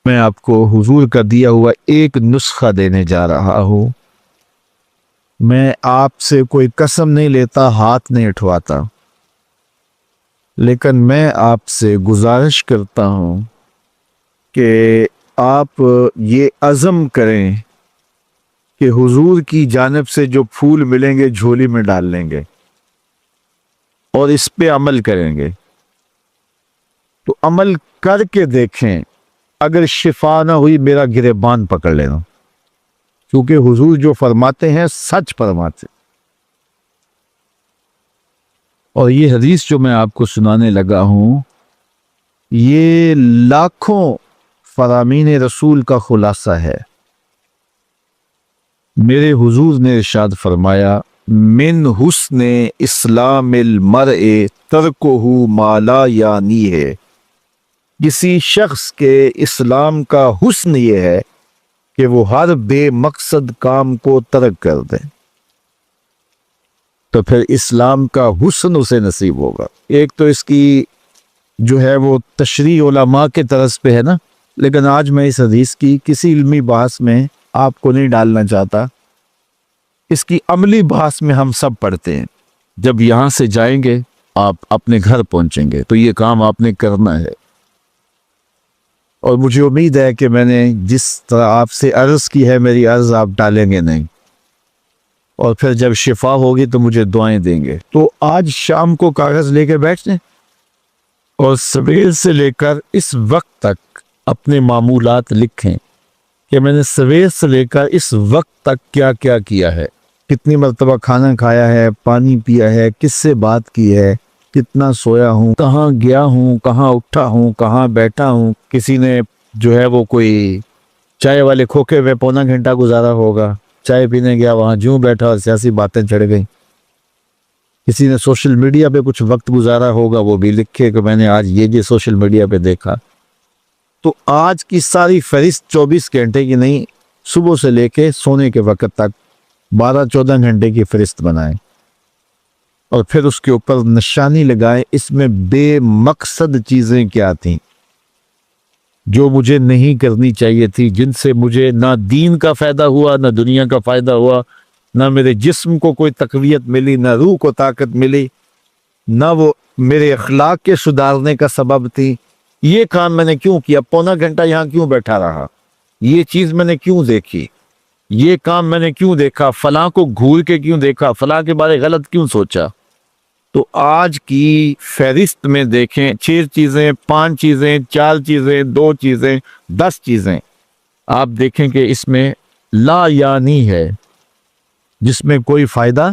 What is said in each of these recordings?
میں آپ کو حضور کا دیا ہوا ایک نسخہ دینے جا رہا ہوں۔ میں آپ سے کوئی قسم نہیں لیتا، ہاتھ نہیں اٹھواتا، لیکن میں آپ سے گزارش کرتا ہوں کہ آپ یہ عزم کریں کہ حضور کی جانب سے جو پھول ملیں گے جھولی میں ڈال لیں گے اور اس پہ عمل کریں گے۔ تو عمل کر کے دیکھیں، اگر شفا نہ ہوئی میرا گریبان پکڑ لینا، کیونکہ حضور جو فرماتے ہیں سچ فرماتے۔ اور یہ حدیث جو میں آپ کو سنانے لگا ہوں، یہ لاکھوں فرامین رسول کا خلاصہ ہے۔ میرے حضور نے ارشاد فرمایا، من حسن اسلام المرء ترکہ ما لا یعنی ہے۔ کسی شخص کے اسلام کا حسن یہ ہے کہ وہ ہر بے مقصد کام کو ترک کر دے، تو پھر اسلام کا حسن اسے نصیب ہوگا۔ ایک تو اس کی جو ہے وہ تشریح علماء کے طرز پہ ہے نا، لیکن آج میں اس حدیث کی کسی علمی بحث میں آپ کو نہیں ڈالنا چاہتا۔ اس کی عملی بحث میں ہم سب پڑھتے ہیں۔ جب یہاں سے جائیں گے آپ اپنے گھر پہنچیں گے تو یہ کام آپ نے کرنا ہے، اور مجھے امید ہے کہ میں نے جس طرح آپ سے عرض کی ہے میری عرض آپ ڈالیں گے نہیں، اور پھر جب شفا ہوگی تو مجھے دعائیں دیں گے۔ تو آج شام کو کاغذ لے کے بیٹھ جائیں اور سویر سے لے کر اس وقت تک اپنے معمولات لکھیں کہ میں نے سویر سے لے کر اس وقت تک کیا کیا کیا ہے، کتنی مرتبہ کھانا کھایا ہے، پانی پیا ہے، کس سے بات کی ہے، کتنا سویا ہوں، کہاں گیا ہوں، کہاں اٹھا ہوں، کہاں بیٹھا ہوں۔ کسی نے جو ہے وہ کوئی چائے والے کھوکے میں پونا گھنٹہ گزارا ہوگا، چائے پینے گیا وہاں جوں بیٹھا اور سیاسی باتیں چڑھ گئیں۔ کسی نے سوشل میڈیا پہ کچھ وقت گزارا ہوگا، وہ بھی لکھے کہ میں نے آج یہ سوشل میڈیا پہ دیکھا۔ تو آج کی ساری فہرست 24 گھنٹے کی نہیں، صبح سے لے کے سونے کے وقت تک 12-14 گھنٹے کی فہرست بنائیں، اور پھر اس کے اوپر نشانی لگائیں اس میں بے مقصد چیزیں کیا تھیں جو مجھے نہیں کرنی چاہیے تھی، جن سے مجھے نہ دین کا فائدہ ہوا، نہ دنیا کا فائدہ ہوا، نہ میرے جسم کو کوئی تقویت ملی، نہ روح کو طاقت ملی، نہ وہ میرے اخلاق کے سدھارنے کا سبب تھی۔ یہ کام میں نے کیوں کیا؟ پونا گھنٹہ یہاں کیوں بیٹھا رہا؟ یہ چیز میں نے کیوں دیکھی؟ یہ کام میں نے کیوں دیکھا؟ فلاں کو گھور کے کیوں دیکھا؟ فلاں کے بارے غلط کیوں سوچا؟ تو آج کی فہرست میں دیکھیں 6 چیزیں، 5 چیزیں، 4 چیزیں، 2 چیزیں، 10 چیزیں، آپ دیکھیں کہ اس میں لا یعنی ہے، جس میں کوئی فائدہ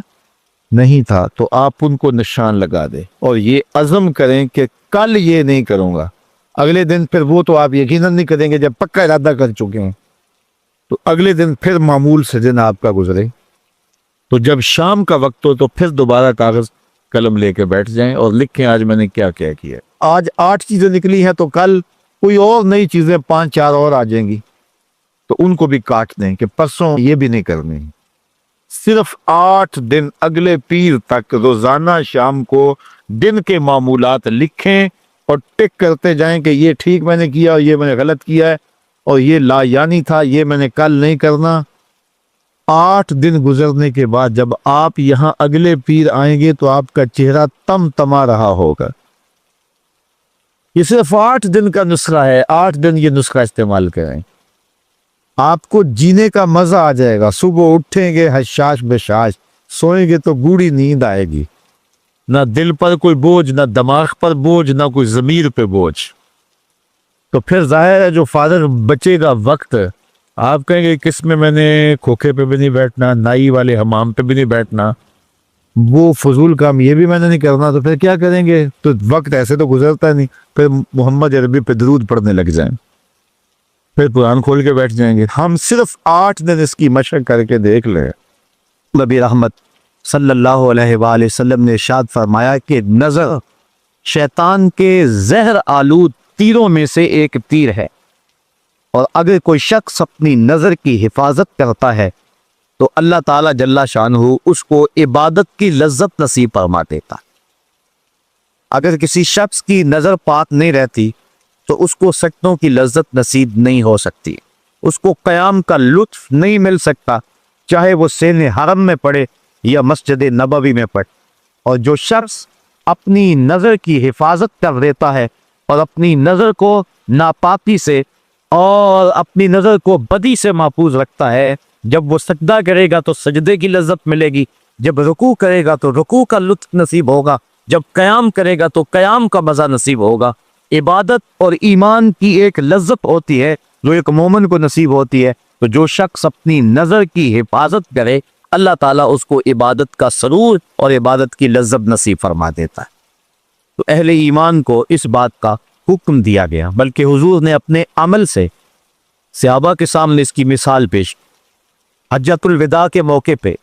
نہیں تھا، تو آپ ان کو نشان لگا دیں اور یہ عزم کریں کہ کل یہ نہیں کروں گا۔ اگلے دن پھر وہ تو آپ یقیناً نہیں کریں گے جب پکا ارادہ کر چکے ہیں، تو اگلے دن پھر معمول سے دن آپ کا گزرے، تو جب شام کا وقت ہو تو پھر دوبارہ کاغذ قلم لے کے بیٹھ جائیں اور لکھیں آج میں نے کیا کیا کیا۔ آج 8 چیزیں نکلی ہیں تو کل کوئی اور نئی چیزیں 5-4 اور آ جائیں گی، تو ان کو بھی کاٹ دیں کہ پرسوں یہ بھی نہیں کرنی۔ صرف 8 دن اگلے پیر تک روزانہ شام کو دن کے معمولات لکھیں اور ٹک کرتے جائیں کہ یہ ٹھیک میں نے کیا اور یہ میں نے غلط کیا ہے، اور یہ لا یعنی تھا، یہ میں نے کل نہیں کرنا۔ 8 دن گزرنے کے بعد جب آپ یہاں اگلے پیر آئیں گے تو آپ کا چہرہ تم تما رہا ہوگا۔ یہ صرف 8 دن کا نسخہ ہے، 8 دن یہ نسخہ استعمال کریں، آپ کو جینے کا مزہ آ جائے گا۔ صبح اٹھیں گے حشاش بشاش، سوئیں گے تو گوڑی نیند آئے گی، نہ دل پر کوئی بوجھ، نہ دماغ پر بوجھ، نہ کوئی ضمیر پہ بوجھ۔ تو پھر ظاہر ہے جو فارغ بچے گا وقت، آپ کہیں گے کس میں نے کھوکھے پہ بھی نہیں بیٹھنا، نائی والے حمام پہ بھی نہیں بیٹھنا، وہ فضول کام یہ بھی میں نے نہیں کرنا، تو پھر کیا کریں گے؟ تو وقت ایسے تو گزرتا نہیں، پھر محمد عربی پہ درود پڑھنے لگ جائیں، پھر قرآن کھول کے بیٹھ جائیں گے۔ ہم صرف 8 دن اس کی مشق کر کے دیکھ لیں۔ نبی رحمت صلی اللہ علیہ وآلہ وسلم نے ارشاد فرمایا کہ نظر شیطان کے زہر آلود تیروں میں سے ایک تیر ہے، اور اگر کوئی شخص اپنی نظر کی حفاظت کرتا ہے تو اللہ تعالیٰ جل شانہ اس کو عبادت کی لذت نصیب فرما دیتا۔ اگر کسی شخص کی نظر پاک نہیں رہتی تو اس کو سجدوں کی لذت نصیب نہیں ہو سکتی، اس کو قیام کا لطف نہیں مل سکتا، چاہے وہ سین حرم میں پڑھے یا مسجد نبوی میں پڑھے۔ اور جو شخص اپنی نظر کی حفاظت کر دیتا ہے اور اپنی نظر کو ناپاکی سے اور اپنی نظر کو بدی سے محفوظ رکھتا ہے، جب وہ سجدہ کرے گا تو سجدے کی لذت ملے گی، جب رکوع کرے گا تو رکوع کا لطف نصیب ہوگا، جب قیام کرے گا تو قیام کا مزہ نصیب ہوگا۔ عبادت اور ایمان کی ایک لذت ہوتی ہے جو ایک مومن کو نصیب ہوتی ہے، تو جو شخص اپنی نظر کی حفاظت کرے اللہ تعالیٰ اس کو عبادت کا سرور اور عبادت کی لذت نصیب فرما دیتا ہے۔ تو اہل ایمان کو اس بات کا حکم دیا گیا، بلکہ حضور نے اپنے عمل سے صحابہ کے سامنے اس کی مثال پیش کی۔ حجۃ الوداع کے موقع پہ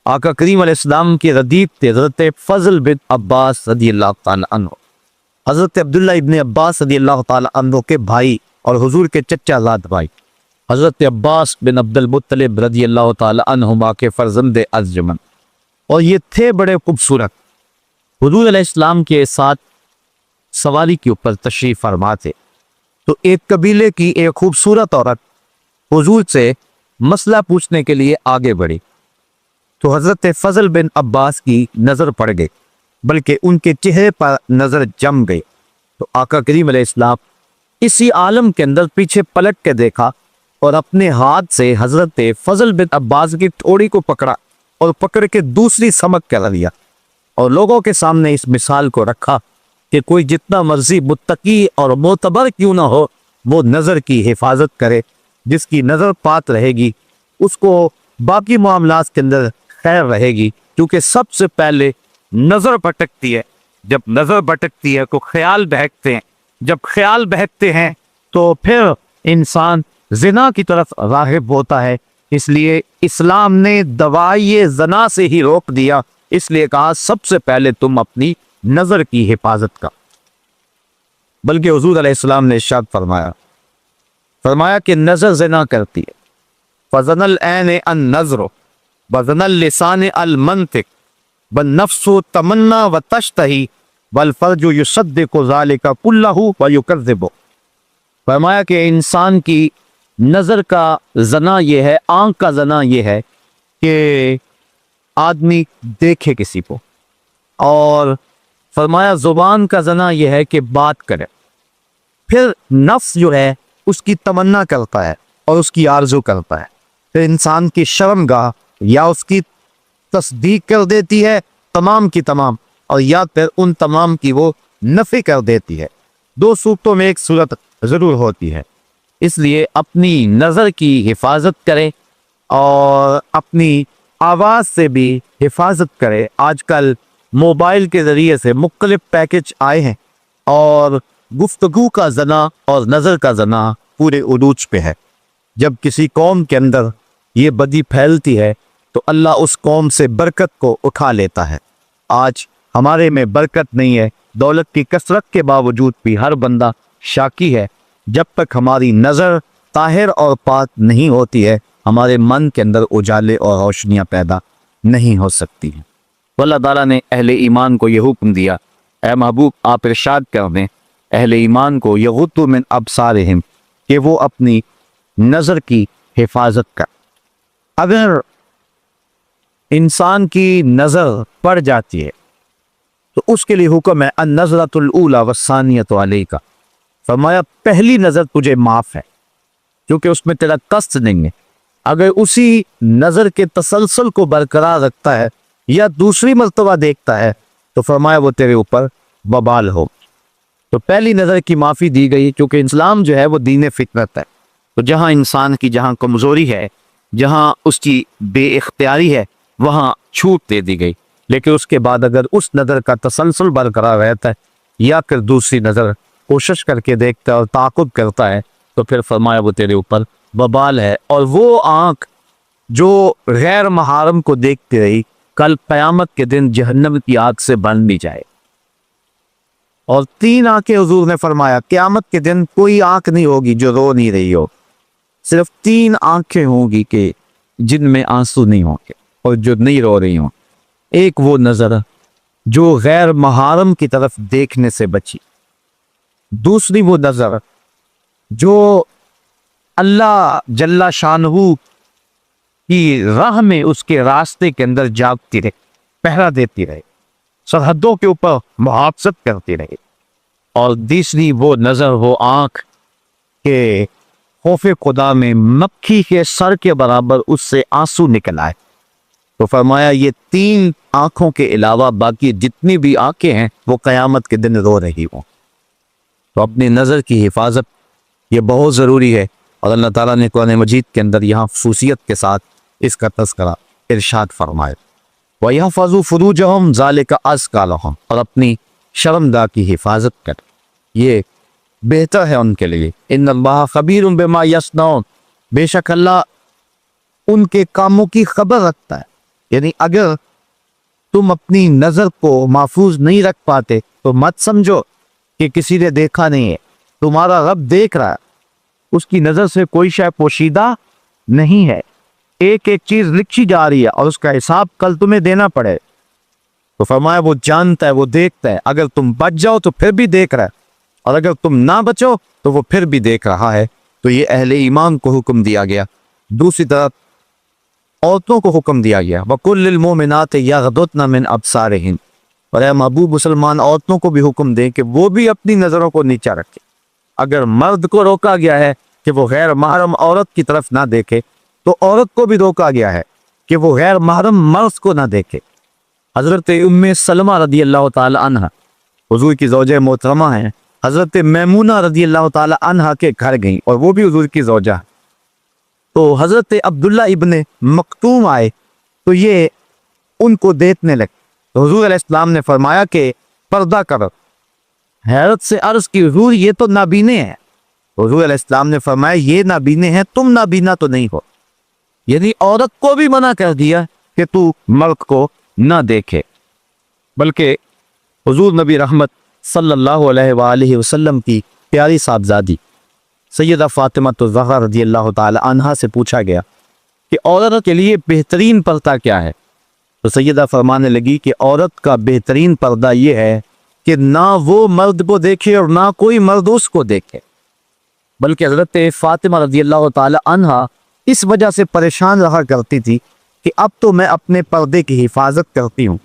آقا کریم علیہ السلام کے ردیف تھے حضرت فضل بن عباس رضی اللہ تعالیٰ عنہ، حضرت عبداللہ ابن عباس رضی اللہ تعالیٰ عنہ کے بھائی اور حضور کے چچا زاد بھائی، حضرت عباس بن عبد المطلب رضی اللہ تعالیٰ عنہما کے فرزند ارجمند، اور یہ تھے بڑے خوبصورت۔ حضور علیہ السلام کے ساتھ سواری کے اوپر تشریف فرما تھے، تو ایک قبیلے کی ایک خوبصورت عورت حضور سے مسئلہ پوچھنے کے لیے آگے بڑھی، تو حضرت فضل بن عباس کی نظر پڑ گئی، بلکہ ان کے چہرے پر نظر جم گئی۔ تو آقا کریم علیہ السلام اسی عالم کے اندر پیچھے پلٹ کے دیکھا اور اپنے ہاتھ سے حضرت فضل بن عباس کی تھوڑی کو پکڑا اور پکڑ کے دوسری سمت کر دیا، اور لوگوں کے سامنے اس مثال کو رکھا کہ کوئی جتنا مرضی متقی اور معتبر کیوں نہ ہو، وہ نظر کی حفاظت کرے۔ جس کی نظر پاک رہے گی اس کو باقی معاملات کے اندر خیر رہے گی، کیونکہ سب سے پہلے نظر بھٹکتی ہے، جب نظر بھٹکتی ہے تو خیال بہکتے ہیں، جب خیال بہکتے ہیں تو پھر انسان زنا کی طرف راغب ہوتا ہے۔ اس لیے اسلام نے دوائی زنا سے ہی روک دیا، اس لیے کہا سب سے پہلے تم اپنی نظر کی حفاظت کا۔ بلکہ حضور علیہ السلام نے ارشاد فرمایا کہ نظر زنا کرتی ہے، فزن العین النظر وزن اللسان المنطق والنفس تمنا وتشتہی والفرج یصدق ذلک کلہ ویکذب۔ فرمایا کہ انسان کی نظر کا زنا یہ ہے، آنکھ کا زنا یہ ہے کہ آدمی دیکھے کسی کو، اور فرمایا زبان کا زنا یہ ہے کہ بات کرے، پھر نفس جو ہے اس کی تمنا کرتا ہے اور اس کی آرزو کرتا ہے، پھر انسان کی شرمگاہ یا اس کی تصدیق کر دیتی ہے تمام کی تمام، اور یا پھر ان تمام کی وہ نفی کر دیتی ہے۔ دو صورتوں میں ایک صورت ضرور ہوتی ہے، اس لیے اپنی نظر کی حفاظت کرے اور اپنی آواز سے بھی حفاظت کرے۔ آج کل موبائل کے ذریعے سے مختلف پیکج آئے ہیں اور گفتگو کا زنا اور نظر کا زنا پورے عروج پہ ہے۔ جب کسی قوم کے اندر یہ بدی پھیلتی ہے تو اللہ اس قوم سے برکت کو اٹھا لیتا ہے۔ آج ہمارے میں برکت نہیں ہے، دولت کی کثرت کے باوجود بھی ہر بندہ شاکی ہے۔ جب تک ہماری نظر طاہر اور پاک نہیں ہوتی ہے، ہمارے من کے اندر اجالے اور روشنیاں پیدا نہیں ہو سکتی ہیں۔ اللہ تعالیٰ نے اہل ایمان کو یہ حکم دیا، اے محبوب آپ ارشاد کر دیں اہل ایمان کو یغضوا من ابصارہم، کہ وہ اپنی نظر کی حفاظت کر۔ اگر انسان کی نظر پڑ جاتی ہے تو اس کے لیے حکم ہے النظرۃ الاولی والثانیۃ علیک، فرمایا پہلی نظر تجھے معاف ہے کیونکہ اس میں تیرا قصد نہیں ہے۔ اگر اسی نظر کے تسلسل کو برقرار رکھتا ہے یا دوسری مرتبہ دیکھتا ہے تو فرمایا وہ تیرے اوپر وبال ہو۔ تو پہلی نظر کی معافی دی گئی، کیونکہ اسلام جو ہے وہ دین فطرت ہے، تو جہاں انسان کی جہاں کمزوری ہے، جہاں اس کی بے اختیاری ہے، وہاں چھوٹ دے دی گئی۔ لیکن اس کے بعد اگر اس نظر کا تسلسل برقرار رہتا ہے یا پھر دوسری نظر کوشش کر کے دیکھتا ہے اور تعاقب کرتا ہے تو پھر فرمایا وہ تیرے اوپر وبال ہے۔ اور وہ آنکھ جو غیر محارم کو دیکھتی رہی کل قیامت کے دن جہنم کی آگ سے بن بھی جائے۔ اور 3 آنکھیں حضور نے فرمایا قیامت کے دن کوئی آنکھ نہیں ہوگی جو رو نہیں رہی ہو، صرف 3 آنکھیں ہوں گی کہ جن میں آنسو نہیں ہوں گے اور جو نہیں رو رہی ہوں۔ ایک وہ نظر جو غیر محارم کی طرف دیکھنے سے بچی، دوسری وہ نظر جو اللہ جل شانہ کی راہ میں اس کے راستے کے اندر جاگتی رہے، پہرا دیتی رہے، سرحدوں کے اوپر محافظت کرتی رہے۔ اور تیسری وہ نظر، وہ آنکھ کہ خوف خدا میں مکھی کے سر کے برابر اس سے آنسو نکل آئے۔ تو فرمایا یہ 3 آنکھوں کے علاوہ باقی جتنی بھی آنکھیں ہیں وہ قیامت کے دن رو رہی ہوں۔ تو اپنی نظر کی حفاظت یہ بہت ضروری ہے، اور اللہ تعالیٰ نے قرآن مجید کے اندر یہاں خصوصیت کے ساتھ اس کا تذکرہ ارشاد فرمائے، وَيَحْفَظُوا فُرُوجَهُمْ ذَلِكَ أَزْكَىٰ لَهُمْ، اور اپنی شرمگاہ کی حفاظت کر، یہ بہتر ہے ان کے لیے۔ ان اللہ خبیر بما یصنعون، بے شک اللہ ان کے کاموں کی خبر رکھتا ہے۔ یعنی اگر تم اپنی نظر کو محفوظ نہیں رکھ پاتے تو مت سمجھو کہ کسی نے دیکھا نہیں ہے، تمہارا رب دیکھ رہا ہے، اس کی نظر سے کوئی شے پوشیدہ نہیں ہے، ایک ایک چیز لکھی جا رہی ہے اور اس کا حساب کل تمہیں دینا پڑے۔ تو فرمایا وہ جانتا ہے، وہ دیکھتا ہے، اگر تم بچ جاؤ تو پھر بھی دیکھ رہا ہے، اور اگر تم نہ بچو تو وہ پھر بھی دیکھ رہا ہے۔ تو یہ اہل ایمان کو حکم دیا گیا۔ دوسری طرف عورتوں کو حکم دیا گیا، وَقُلْ لِلْمُؤْمِنَاتِ يَغْضُضْنَ مِنْ أَبْصَارِهِنَّ، اور اے محبوب مسلمان عورتوں کو بھی حکم دیں کہ وہ بھی اپنی نظروں کو نیچا رکھے۔ اگر مرد کو روکا گیا ہے کہ وہ غیر محرم عورت کی طرف نہ دیکھے، تو عورت کو بھی روکا گیا ہے کہ وہ غیر محرم مرد کو نہ دیکھے۔ حضرت ام سلمہ رضی اللہ تعالی عنہ حضور کی زوجہ محترمہ ہیں، حضرت میمونہ رضی اللہ تعالی عنہ کے گھر گئیں، اور وہ بھی حضور کی زوجہ ہیں۔ تو حضرت عبداللہ ابن مکتوم آئے تو یہ ان کو دیکھنے لگے، تو حضور علیہ السلام نے فرمایا کہ پردہ کرو۔ حیرت سے عرض کی حضور یہ تو نابینے ہیں۔ حضور علیہ السلام نے فرمایا یہ نابینے ہیں، تم نابینا تو نہیں ہو۔ یعنی عورت کو بھی منع کر دیا کہ تو مرد کو نہ دیکھے، بلکہ حضور نبی رحمت صلی اللہ علیہ وآلہ وسلم کی پیاری صاحبزادی سیدہ فاطمہ الزہرا رضی اللہ تعالی عنہا سے پوچھا گیا کہ عورت کے لیے بہترین پردہ کیا ہے؟ تو سیدہ فرمانے لگی کہ عورت کا بہترین پردہ یہ ہے کہ نہ وہ مرد کو دیکھے اور نہ کوئی مرد اس کو دیکھے۔ بلکہ حضرت فاطمہ رضی اللہ تعالی عنہا اس وجہ سے پریشان رہا کرتی تھی کہ اب تو میں اپنے پردے کی حفاظت کرتی ہوں،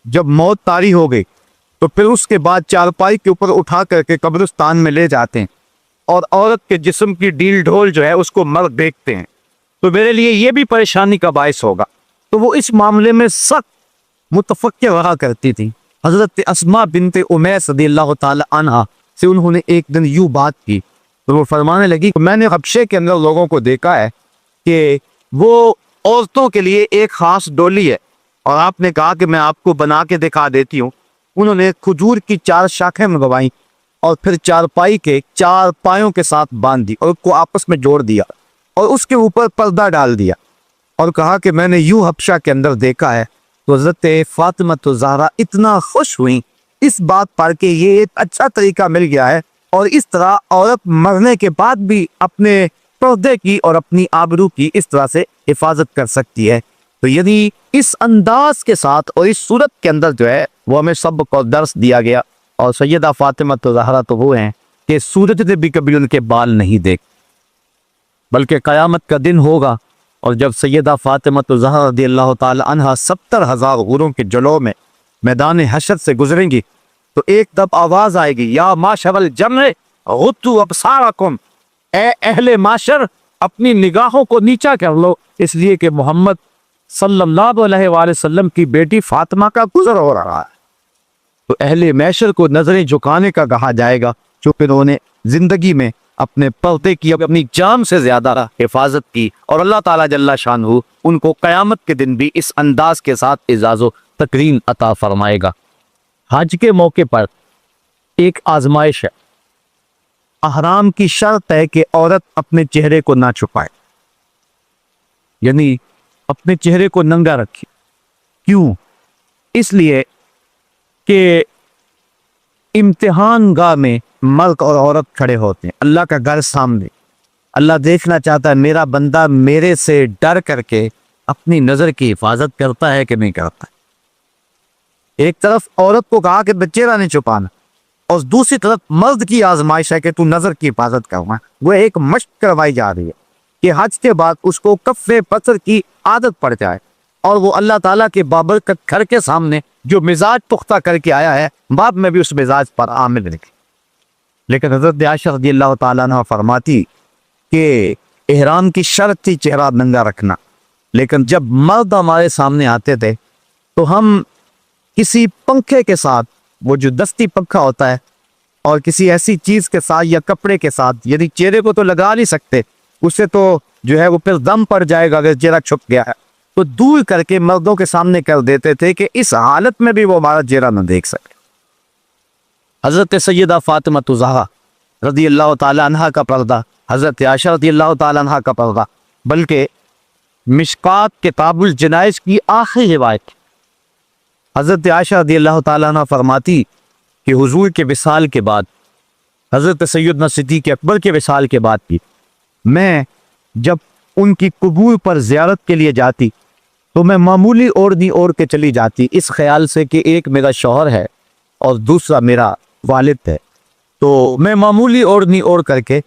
جب موت طاری ہو گئی تو پھر اس کے بعد چارپائی کے اوپر اٹھا کر کے قبرستان میں لے جاتے ہیں، اور عورت کے جسم کی ڈیل ڈھول جو ہے اس کو مرد دیکھتے ہیں، تو میرے لیے یہ بھی پریشانی کا باعث ہوگا۔ تو وہ اس معاملے میں سخت متفکر رہا کرتی تھی۔ حضرت اسماء بنت امیس رضی اللہ تعالی عنہا سے انہوں نے ایک دن یوں بات کی، تو وہ فرمانے لگی کہ میں نے حبشے کے اندر لوگوں کو دیکھا ہے کہ وہ عورتوں کے لیے ایک خاص ڈولی ہے، اور آپ نے کہا کہ میں آپ کو بنا کے دکھا دیتی ہوں۔ انہوں نے کھجور کی 4 شاخیں منگوائیں اور پھر چارپائی کے 4 پایوں کے ساتھ باندھ دی اور اس کو آپس میں جوڑ دیا، اور اس کے اوپر پردہ ڈال دیا، اور کہا کہ میں نے یوں حبشہ کے اندر دیکھا ہے۔ تو حضرت فاطمہ الزہرا اتنا خوش ہوئیں اس بات پر کہ یہ ایک اچھا طریقہ مل گیا ہے، اور اس طرح عورت مرنے کے بعد بھی اپنے پردے کی اور اپنی آبرو کی اس طرح سے حفاظت کر سکتی ہے۔ تو یعنی اس انداز کے ساتھ اور اس صورت کے اندر جو ہے وہ ہمیں سب کو درس دیا گیا۔ اور سیدہ فاطمہ الزہرا تو وہ ہیں کہ سورج نے بھی کبھی ان کے بال نہیں دیکھ، بلکہ قیامت کا دن ہوگا اور جب سیدہ فاطمہ الزہرا رضی اللہ تعالی عنہا 70,000 غوروں کے جلوہ میں میدان حشر سے گزریں گی، تو ایک دب آواز آئے گی، یا معشر الجمع غضوا ابصارکم، اے اہل معاشر اپنی نگاہوں کو نیچا کر لو، اس لیے کہ محمد صلی اللہ علیہ وآلہ وسلم کی بیٹی فاطمہ کا گزر ہو رہا ہے۔ تو اہل معاشر کو نظریں جھکانے کا کہا جائے گا، جو پھر انہوں نے زندگی میں اپنے پردے کی اپنی جان سے زیادہ حفاظت کی، اور اللہ تعالیٰ جل شانہ ان کو قیامت کے دن بھی اس انداز کے ساتھ اعزاز و تکریم عطا فرمائے گا۔ حج کے موقع پر ایک آزمائش ہے، احرام کی شرط ہے کہ عورت اپنے چہرے کو نہ چھپائے، یعنی اپنے چہرے کو ننگا رکھے۔ کیوں؟ اس لیے کہ امتحان گاہ میں مرد اور عورت کھڑے ہوتے ہیں، اللہ کا گھر سامنے، اللہ دیکھنا چاہتا ہے میرا بندہ میرے سے ڈر کر کے اپنی نظر کی حفاظت کرتا ہے کہ نہیں کرتا۔ ایک طرف عورت کو کہا کہ چہرہ نہیں چھپانا، اور دوسری طرف مرد کی آزمائش ہے کہ تو نظر کی حفاظت کرنا. وہ ایک مشق کروائی جا رہی ہے کہ حج کے بعد اس کو کف پتھر کی عادت پڑ جائے اور وہ اللہ تعالیٰ کے بابرکت گھر کے سامنے جو مزاج پختہ کر کے آیا ہے بعد میں بھی اس مزاج پر عامل رکھے. لیکن حضرت عائشہ رضی اللہ تعالیٰ عنہ فرماتی کہ احرام کی شرط تھی چہرہ ننگا رکھنا، لیکن جب مرد ہمارے سامنے آتے تھے تو ہم کسی پنکھے کے ساتھ، وہ جو دستی پنکھا ہوتا ہے، اور کسی ایسی چیز کے ساتھ یا کپڑے کے ساتھ، یعنی چہرے کو تو لگا نہیں سکتے، اس سے تو جو ہے وہ پھر دم پڑ جائے گا اگر چہرہ چھپ گیا ہے، تو دور کر کے مردوں کے سامنے کر دیتے تھے کہ اس حالت میں بھی وہ ہمارا چہرہ نہ دیکھ سکے. حضرت سیدہ فاطمہ زہرا رضی اللہ تعالیٰ عنہ کا پردہ، حضرت عائشہ رضی اللہ تعالیٰ عنہ کا پردہ، بلکہ مشکات کتاب الجنائز کی آخری روایت حضرت عائشہ رضی اللہ تعالیٰ عنہ فرماتی کہ حضور کے وصال کے بعد، حضرت سیدنا صدیق اکبر کے وصال کے بعد بھی، میں جب ان کی قبور پر زیارت کے لیے جاتی تو میں معمولی اوڑھنی اوڑھ کے چلی جاتی، اس خیال سے کہ ایک میرا شوہر ہے اور دوسرا میرا والد ہے، تو میں معمولی اوڑھنی اوڑھ کر کے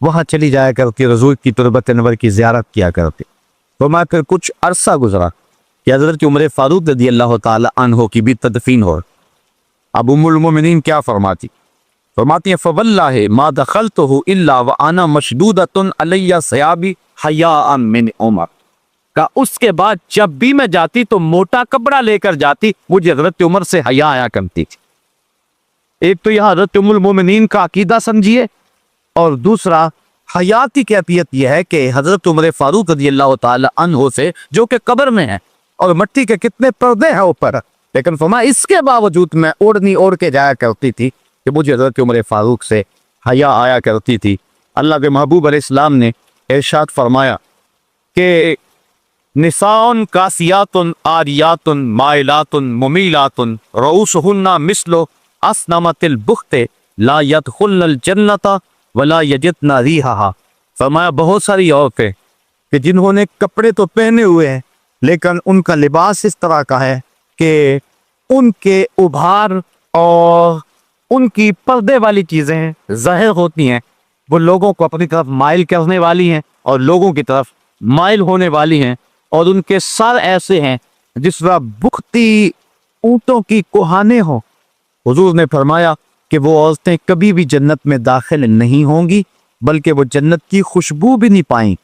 وہاں چلی جایا کرتی، حضور کی تربت انور کی زیارت کیا کرتی. تو میں پھر کچھ عرصہ گزرا کہ حضرت عمر فاروق رضی اللہ تعالی عنہ کی بھی تدفین ہو. اب ام المومنین کیا فرماتی ہیں فواللہ ما دخلتہ الا وانا مشدودۃ علی ثیابی حیاء من عمر، کا اس کے بعد جب بھی میں جاتی تو موٹا کپڑا لے کر جاتی، مجھے حضرت عمر سے حیا آیا کرتی تھی. ایک تو یہاں حضرت ام المومنین کا عقیدہ سمجھیے، اور دوسرا حیاتی کیفیت یہ ہے کہ حضرت عمر فاروق رضی اللہ تعالی عنہ سے، جو کہ قبر میں ہے اور مٹی کے کتنے پردے ہیں اوپر، لیکن فرمایا اس کے باوجود میں اوڑھنی اوڑھ کے جایا کرتی تھی کہ مجھے حضرت عمر فاروق سے حیا آیا کرتی تھی. اللہ کے محبوب علیہ السلام نے ارشاد فرمایا کہ نساء کاسیات عاریات مائلات ممیلات رؤوسہن مثل اسنمۃ البخت لا يدخلن الجنۃ ولا یجدن ریحہا. فرمایا بہت ساری عورتیں کہ جنہوں نے کپڑے تو پہنے ہوئے ہیں لیکن ان کا لباس اس طرح کا ہے کہ ان کے ابھار اور ان کی پردے والی چیزیں ظاہر ہوتی ہیں، وہ لوگوں کو اپنی طرف مائل کرنے والی ہیں اور لوگوں کی طرف مائل ہونے والی ہیں، اور ان کے سر ایسے ہیں جس طرح بختی اونٹوں کی کوہانے ہوں. حضور نے فرمایا کہ وہ عورتیں کبھی بھی جنت میں داخل نہیں ہوں گی، بلکہ وہ جنت کی خوشبو بھی نہیں پائیں.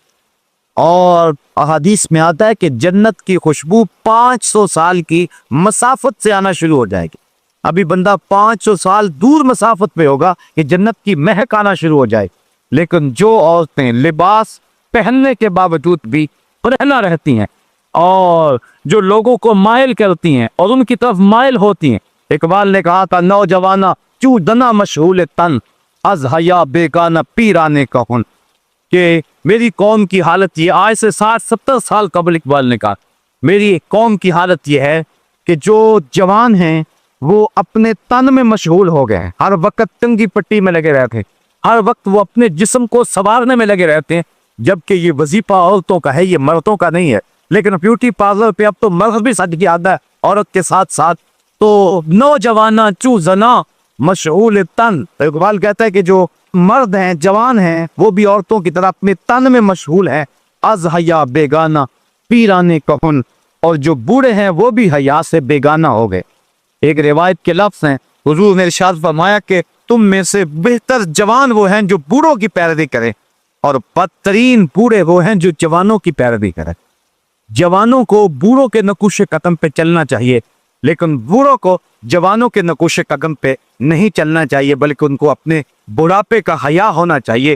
اور احادیث میں آتا ہے کہ جنت کی خوشبو 500 سال کی مسافت سے آنا شروع ہو جائے گی. ابھی بندہ 500 سال دور مسافت پہ ہوگا کہ جنت کی مہک آنا شروع ہو جائے. لیکن جو عورتیں لباس پہننے کے باوجود بھی پرہنا رہتی ہیں اور جو لوگوں کو مائل کرتی ہیں اور ان کی طرف مائل ہوتی ہیں، اقبال نے کہا تھا نوجوانہ چو دنا مشغول تن از حیا بیگانہ پیرانے کہن، کہ میری قوم کی حالت یہ، آج سے 60-70 سال قبل اقبال نے کہا میری قوم کی حالت یہ ہے کہ جو جوان ہیں وہ اپنے تن میں مشغول ہو گئے ہیں، ہر وقت تنگی پٹی میں لگے رہتے ہیں، ہر وقت وہ اپنے جسم کو سنوارنے میں لگے رہتے ہیں، جبکہ یہ وظیفہ عورتوں کا ہے، یہ مردوں کا نہیں ہے. لیکن بیوٹی پارلر پہ اب تو مرد بھی سج کے آتا ہے عورت کے ساتھ ساتھ. تو نوجوانہ چو زنا مشغول تن، اقبال کہتا ہے کہ جو مرد ہیں، جوان ہیں، وہ بھی عورتوں کی طرح اپنے تن میں مشغول ہیں. از حیا بیگانہ پیرانے کہن، اور جو بوڑھے ہیں وہ بھی حیا سے بیگانہ ہو گئے. ایک روایت کے لفظ ہیں، حضور نے ارشاد فرمایا کہ تم میں سے بہتر جوان وہ ہیں جو بوڑھوں کی پیروی کریں، اور بدترین بوڑھے وہ ہیں جو جوانوں کی پیروی کریں. جوانوں کو بوڑھوں کے نقوش قدم پہ چلنا چاہیے، لیکن بوڑھوں کو جوانوں کے نقوش قدم پہ نہیں چلنا چاہیے، بلکہ ان کو اپنے بڑھاپے کا حیا ہونا چاہیے.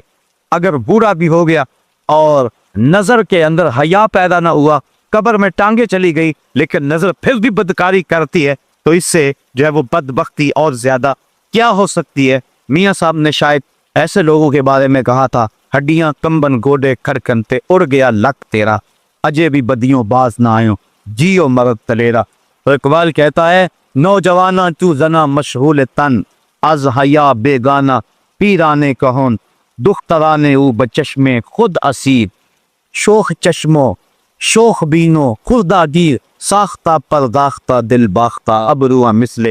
اگر بوڑھا بھی ہو گیا اور نظر کے اندر حیا پیدا نہ ہوا، قبر میں ٹانگیں چلی گئی لیکن نظر پھر بھی بدکاری کرتی ہے، تو اس سے جو ہے وہ بدبختی اور زیادہ کیا ہو سکتی ہے. میاں صاحب نے شاید ایسے لوگوں کے بارے میں کہا تھا ہڈیاں کمبن گوڈے کھڑکنتے اڑ گیا لک تیرا، اجے بھی بدیوں باز نہ آئیں جیو مرد تلیرا. تو اقبال کہتا ہے نوجوانہ تو زنا مشغول تن از حیا بیگانہ پیرانے کہون دخترانے او بچشمے خود اسیر شوخ چشمو شوخ بینو خردہ گیر ساختہ پرداختہ دل باختہ ابرو مثل